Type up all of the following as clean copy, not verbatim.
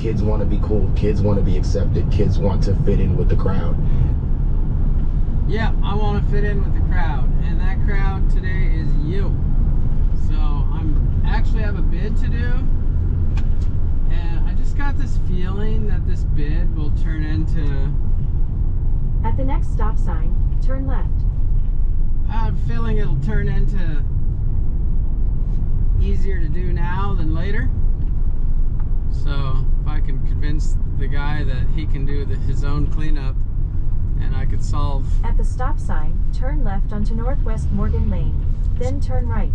Kids want to be cool. Kids want to be accepted. Kids want to fit in with the crowd. Yeah, I want to fit in with the crowd, and that crowd today is you. So I'm actually have a bid to do, and I just got this feeling that this bid will turn into... At the next stop sign, turn left. I have a feeling it'll turn into easier to do now than later. So if I can convince the guy that he can do his own cleanup, and I could solve... At the stop sign, turn left onto Northwest Morgan Lane, then turn right.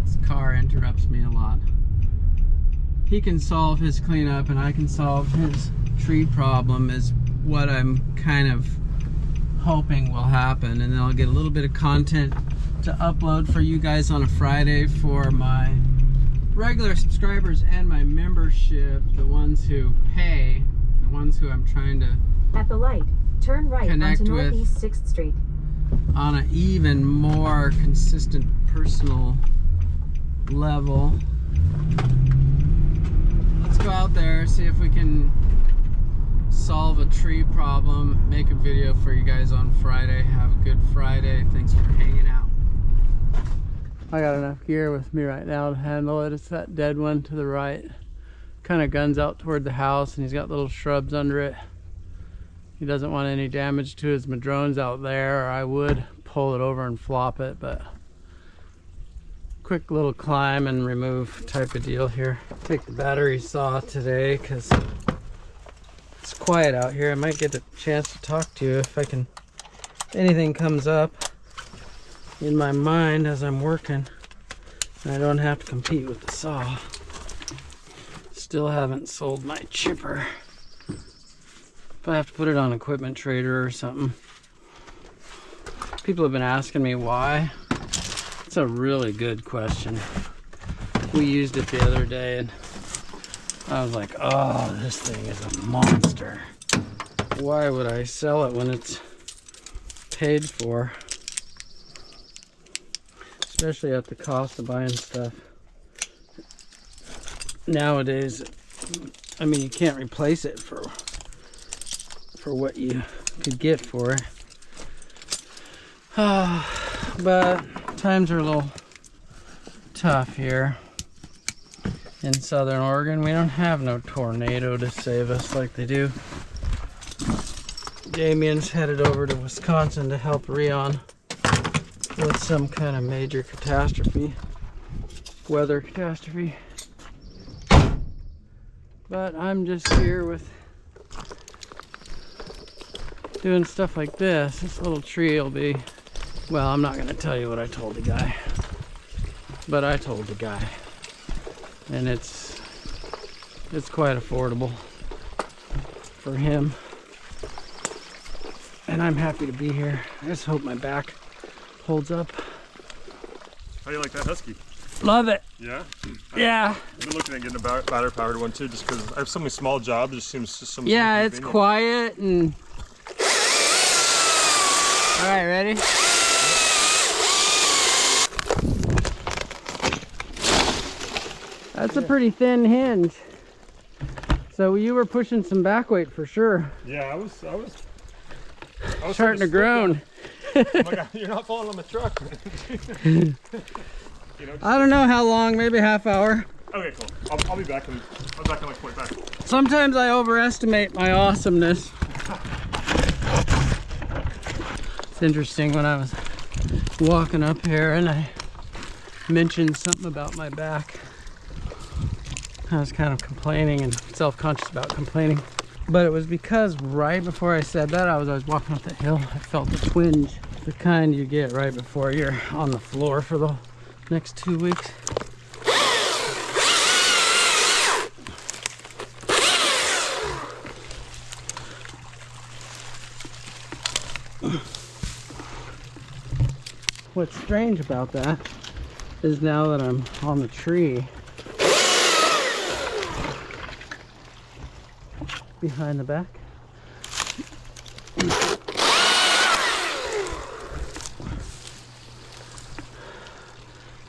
This car interrupts me a lot. He can solve his cleanup and I can solve his tree problem is what I'm kind of hoping will happen, and then I'll get a little bit of content to upload for you guys on a Friday for my regular subscribers and my membership, the ones who pay, the ones who I'm trying to At the light, turn right connect onto with Northeast 6th Street. on an even more consistent personal level. Let's go out there, see if we can solve a tree problem, make a video for you guys on Friday. Have a good Friday. Thanks for hanging out. I got enough gear with me right now to handle it. It's that dead one to the right. Kind of guns out toward the house, and he's got little shrubs under it. He doesn't want any damage to his madrones out there, or I would pull it over and flop it, but quick little climb and remove type of deal here. Take the battery saw today because it's quiet out here. I might get a chance to talk to you if anything comes up in my mind as I'm working, and I don't have to compete with the saw. Still haven't sold my chipper. If I have to put it on Equipment Trader or something. People have been asking me why. It's a really good question. We used it the other day and I was like, oh, this thing is a monster. Why would I sell it when it's paid for? Especially at the cost of buying stuff. Nowadays, I mean, you can't replace it for what you could get for it. But times are a little tough here in Southern Oregon. We don't have no tornado to save us like they do. Damien's headed over to Wisconsin to help Rion with some kind of major catastrophe, weather catastrophe. But I'm just here with doing stuff like this. This little tree will be, well, I'm not going to tell you what I told the guy, but I told the guy, and it's quite affordable for him, and I'm happy to be here. I just hope my back holds up. How do you like that Husky? Love it. Yeah? Yeah. I've been looking at getting a battery powered one too, just because I have so many small jobs. It just seems so much. Yeah, it's quiet and... All right, ready? That's a pretty thin hinge. So you were pushing some back weight for sure. Yeah, I was Starting to groan. Oh my God, you're not falling on the truck. You know, I don't know how long, maybe a half hour. Okay, cool. I'll be back in like 25. Sometimes I overestimate my awesomeness. It's interesting, when I was walking up here and I mentioned something about my back, I was kind of complaining and self-conscious about complaining. But it was because right before I said that, I was walking up the hill, I felt a twinge. The kind you get right before you're on the floor for the next 2 weeks. What's strange about that is now that I'm on the tree behind the back,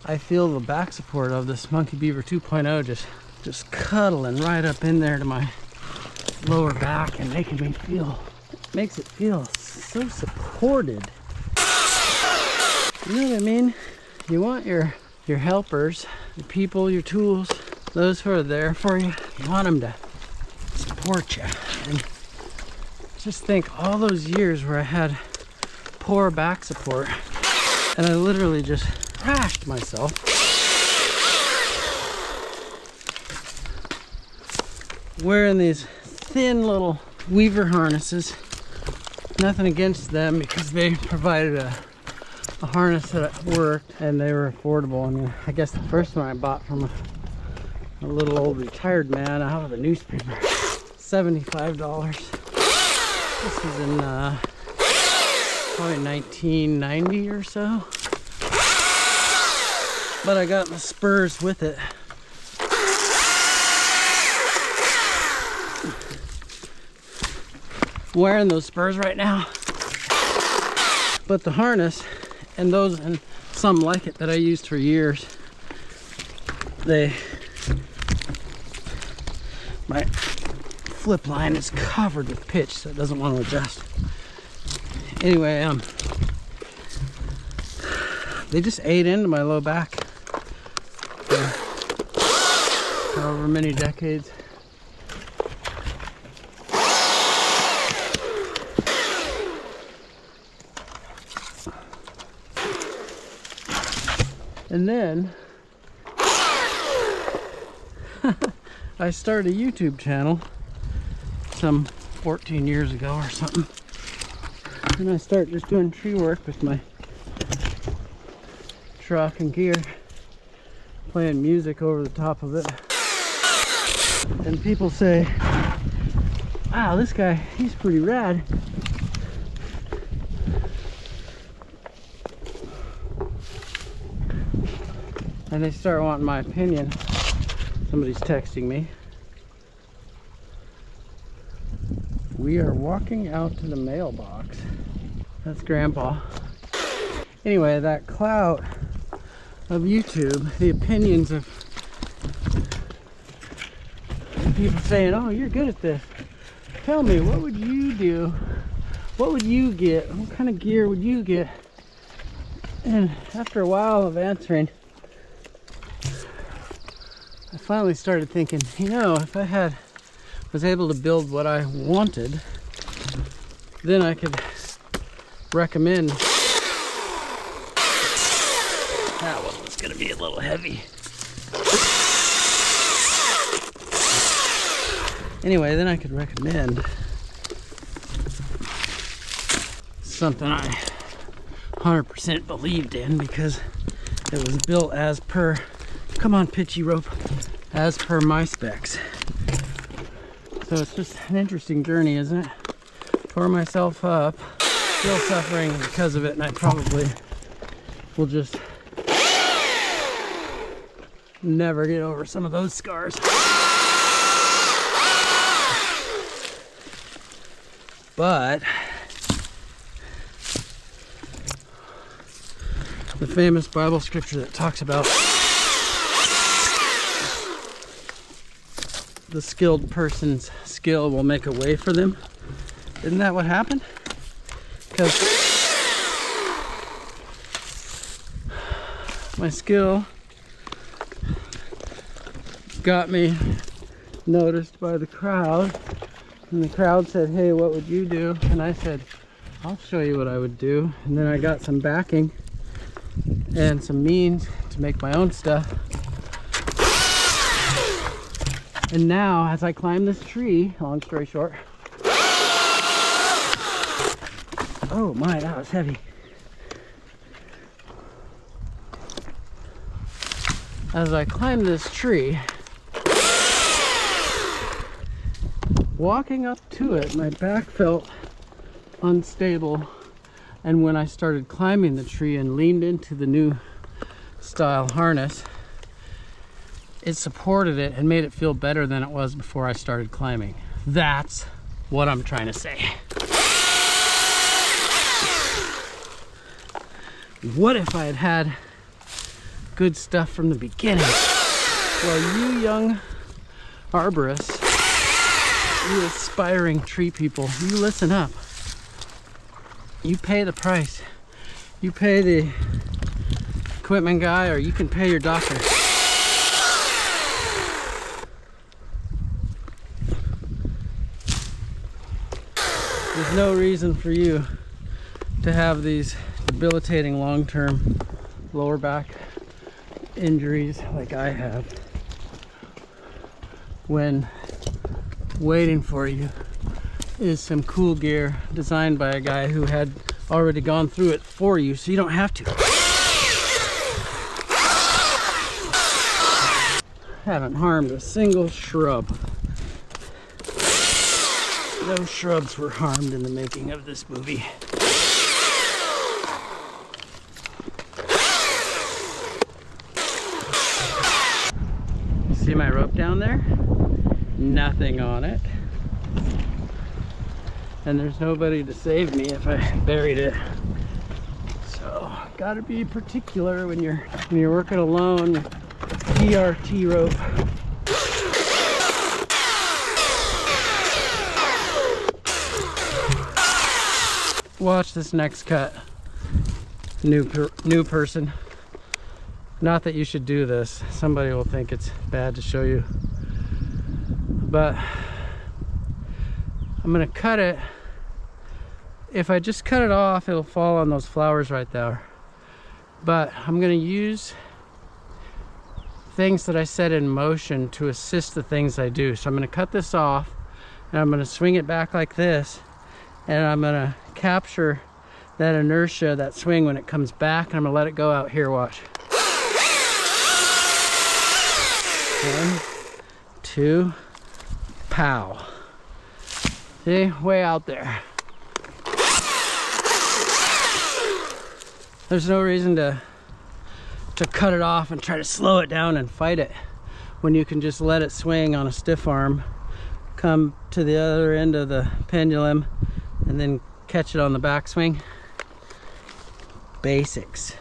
I feel the back support of this Monkey Beaver 2.0 just just cuddling right up in there to my lower back and makes it feel so supported. You know what I mean? You want your helpers, your people, your tools, those who are there for you, you want them to support you. And just think all those years where I had poor back support and I literally just crashed myself. Wearing these thin little weaver harnesses. Nothing against them because they provided a harness that worked and they were affordable. I mean, I guess the first one I bought from a little old retired man out of a newspaper, $75. This was in probably 1990 or so. But I got the spurs with it. Wearing those spurs right now. But the harness and those and some like it that I used for years, my flip line is covered with pitch, so it doesn't want to adjust. Anyway, they just ate into my low back for however many decades. And then I started a YouTube channel some 14 years ago or something. And I started just doing tree work with my truck and gear, playing music over the top of it. And people say, wow, this guy, he's pretty rad. And they start wanting my opinion. Somebody's texting me. We are walking out to the mailbox. That's Grandpa. Anyway, that clout of YouTube, the opinions of people saying, oh, you're good at this. Tell me, what would you do? What would you get? What kind of gear would you get? And after a while of answering, I finally started thinking, you know, if I was able to build what I wanted, then I could recommend. That one was gonna be a little heavy. Anyway, then I could recommend something I 100% believed in because it was built as per, come on pitchy rope, as per my specs. So it's just an interesting journey, isn't it? Tore myself up, still suffering because of it, and I probably will just never get over some of those scars. But the famous Bible scripture that talks about the skilled person's skill will make a way for them. Isn't that what happened? Because my skill got me noticed by the crowd, and the crowd said, hey, what would you do? And I said, I'll show you what I would do. And then I got some backing and some means to make my own stuff. And now, as I climb this tree, long story short, oh my, that was heavy. As I climb this tree, walking up to it, my back felt unstable. And when I started climbing the tree and leaned into the new style harness, it supported it and made it feel better than it was before I started climbing. That's what I'm trying to say. What if I had had good stuff from the beginning? Well, you young arborists, you aspiring tree people, you listen up. You pay the price. You pay the equipment guy, or you can pay your doctor. There's no reason for you to have these debilitating long-term lower back injuries like I have, when waiting for you is some cool gear designed by a guy who had already gone through it for you, so you don't have to. Haven't harmed a single shrub. No shrubs were harmed in the making of this movie. You see my rope down there? Nothing on it. And there's nobody to save me if I buried it. So, gotta be particular when you're working alone with PRT rope. Watch this next cut. New person. Not that you should do this. Somebody will think it's bad to show you. But I'm gonna cut it. If I just cut it off, it'll fall on those flowers right there. But I'm gonna use things that I set in motion to assist the things I do. So I'm gonna cut this off, and I'm gonna swing it back like this, and I'm gonna capture that inertia, that swing when it comes back, and I'm gonna let it go out here. Watch. 1, 2, pow. See, way out there. There's no reason to cut it off and try to slow it down and fight it when you can just let it swing on a stiff arm, come to the other end of the pendulum, and then catch it on the backswing. Basics.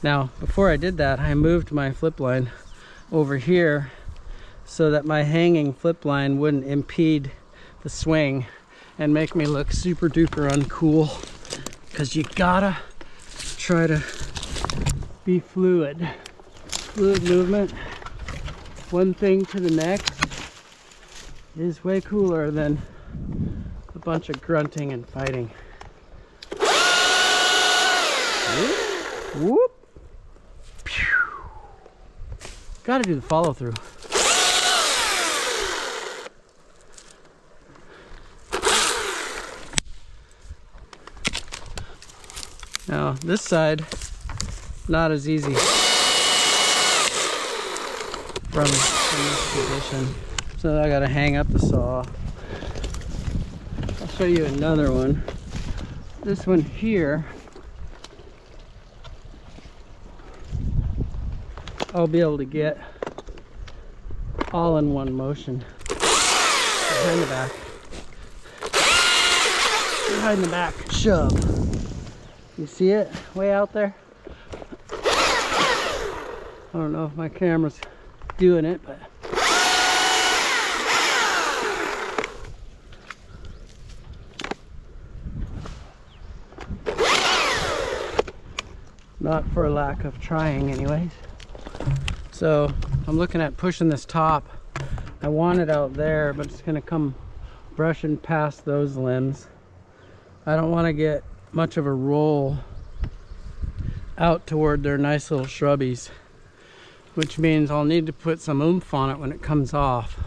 Now, before I did that, I moved my flip line over here so that my hanging flip line wouldn't impede the swing and make me look super duper uncool, because you gotta try to be fluid movement. One thing to the next is way cooler than a bunch of grunting and fighting. Whoop, whoop. Pew. Gotta do the follow through. Now this side, not as easy from this position. So I gotta hang up the saw. I'll show you another one. This one here, I'll be able to get all in one motion. Behind the back. Behind the back. Shove. You see it way out there? I don't know if my camera's doing it, but not for a lack of trying anyways. So I'm looking at pushing this top. I want it out there, but it's gonna come brushing past those limbs. I don't want to get much of a roll out toward their nice little shrubbies, which means I'll need to put some oomph on it when it comes off.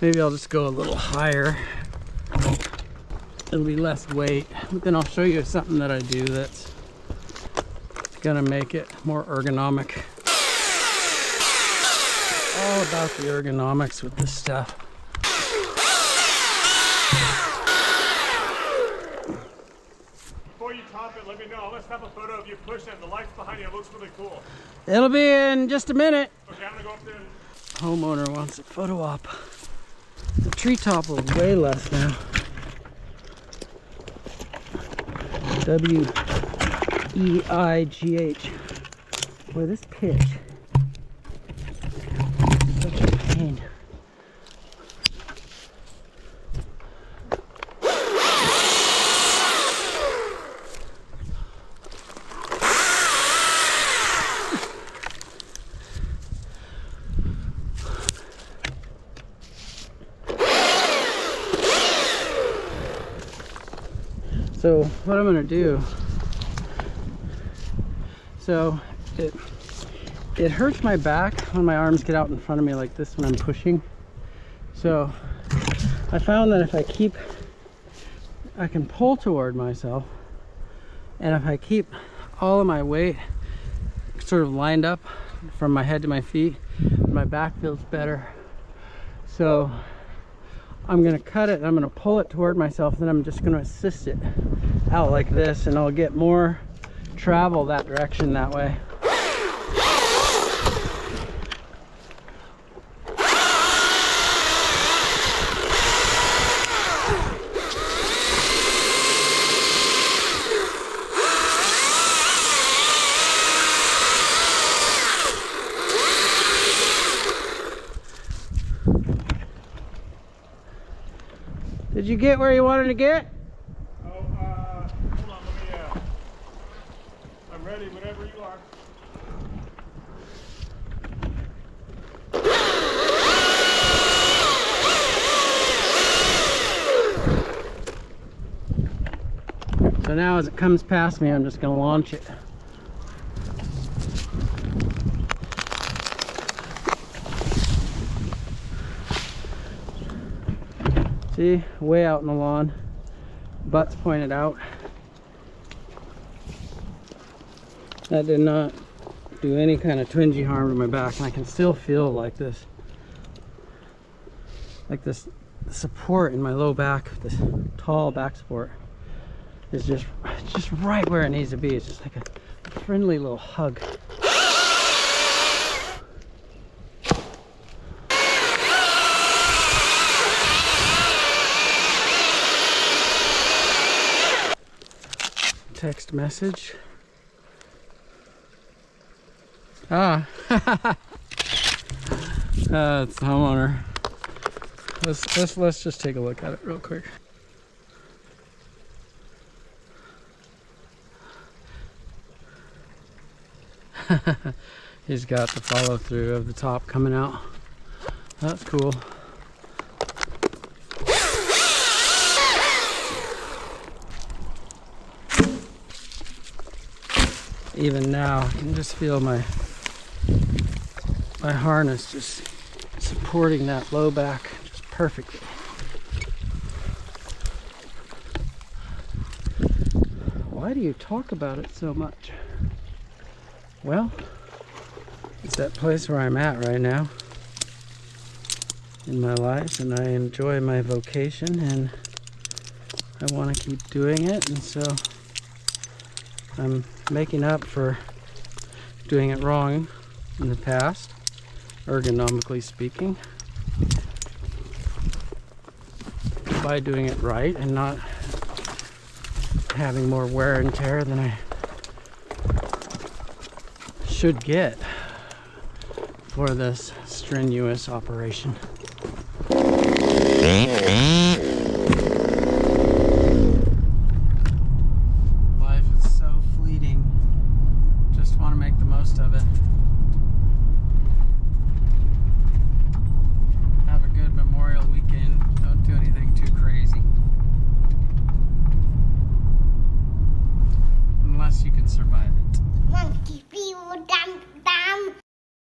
Maybe I'll just go a little higher. It'll be less weight, but then I'll show you something that I do that's gonna make it more ergonomic. All about the ergonomics with this stuff. Before you top it, let me know. Let's have a photo of you pushing it. The lights behind you, it looks really cool. It'll be in just a minute. Okay, I'm gonna go up there. Homeowner wants a photo op. The treetop will way less now. W-E-I-G-H. Boy, this pitch. So what I'm gonna do, so it hurts my back when my arms get out in front of me like this when I'm pushing. So I found that if I can pull toward myself, and if I keep all of my weight sort of lined up from my head to my feet, my back feels better. So I'm gonna cut it and I'm gonna pull it toward myself, then I'm just gonna assist it out like this, and I'll get more travel that direction that way. Did you get where you wanted to get? Oh, hold on, let me, I'm ready whenever you are. So now as it comes past me, I'm just gonna launch it. See, way out in the lawn, butts pointed out. That did not do any kind of twingy harm to my back, and I can still feel like this support in my low back, this tall back support is just right where it needs to be. It's just like a friendly little hug. Text message. Ah, it's the homeowner. Let's just take a look at it real quick. He's got the follow through of the top coming out. That's cool. Even now, I can just feel my harness just supporting that low back just perfectly. Why do you talk about it so much? Well, it's that place where I'm at right now in my life, and I enjoy my vocation, and I want to keep doing it, and so I'm making up for doing it wrong in the past, ergonomically speaking, by doing it right and not having more wear and tear than I should get for this strenuous operation. Life is so fleeting. Just want to make the most of it. Have a good Memorial weekend. Don't do anything too crazy. Unless you can survive it. Monkey people dance.